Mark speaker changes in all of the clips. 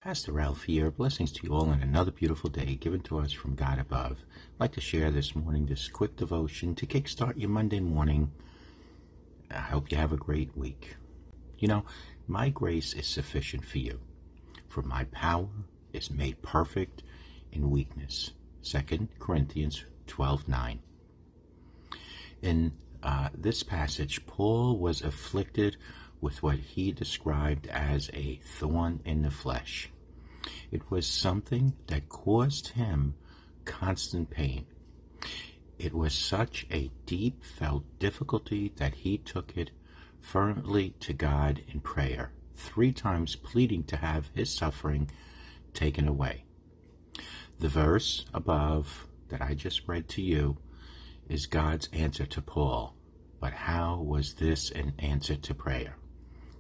Speaker 1: Pastor Ralph here. Blessings to you all on another beautiful day given to us from God above. I'd like to share this morning this quick devotion to kickstart your Monday morning. I hope you have a great week. You know, my grace is sufficient for you, for my power is made perfect in weakness. 2 Corinthians 12:9. In this passage, Paul was afflicted with what he described as a thorn in the flesh. It was something that caused him constant pain. It was such a deep felt difficulty that he took it fervently to God in prayer, 3 times pleading to have his suffering taken away. The verse above that I just read to you is God's answer to Paul. But how was this an answer to prayer?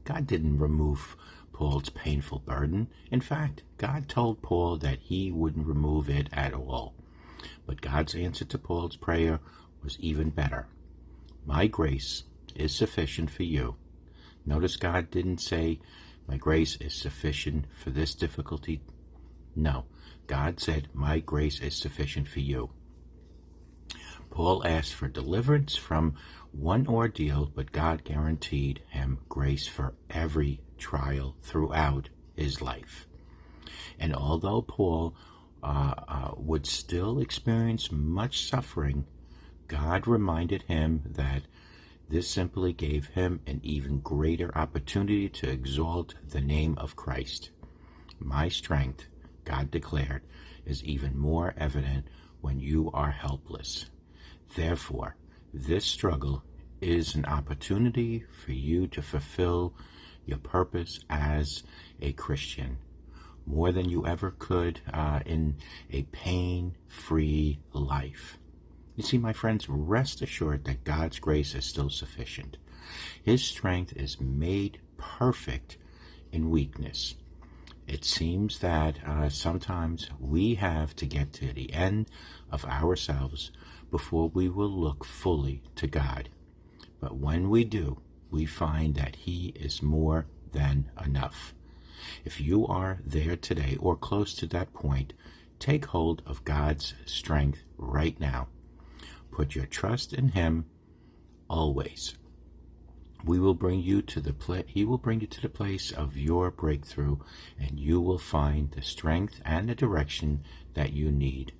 Speaker 1: God didn't remove Paul's painful burden. In fact, God told Paul that he wouldn't remove it at all. But God's answer to Paul's prayer was even better. My grace is sufficient for you. Notice God didn't say, my grace is sufficient for this difficulty. No, God said, my grace is sufficient for you. Paul asked for deliverance from one ordeal, but God guaranteed him grace for every trial throughout his life. And although Paul would still experience much suffering, God reminded him that this simply gave him an even greater opportunity to exalt the name of Christ. My strength, God declared, is even more evident when you are helpless. Therefore, this struggle is an opportunity for you to fulfill your purpose as a Christian more than you ever could in a pain-free life. You see, my friends, rest assured that God's grace is still sufficient. His strength is made perfect in weakness. It seems that sometimes we have to get to the end of ourselves before we will look fully to God. But when we do, we find that He is more than enough. If you are there today or close to that point, take hold of God's strength right now. Put your trust in Him always. He will bring you to the place of your breakthrough, and you will find the strength and the direction that you need.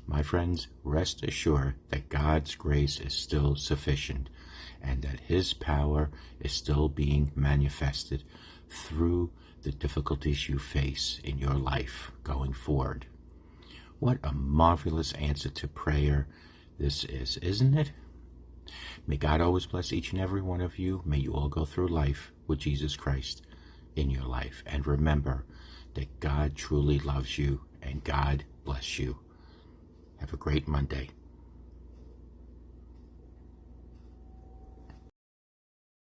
Speaker 1: My friends, rest assured that God's grace is still sufficient and that His power is still being manifested through the difficulties you face in your life going forward. What a marvelous answer to prayer this is, isn't it? May God always bless each and every one of you. May you all go through life with Jesus Christ in your life. And remember that God truly loves you and God bless you. Have a great Monday.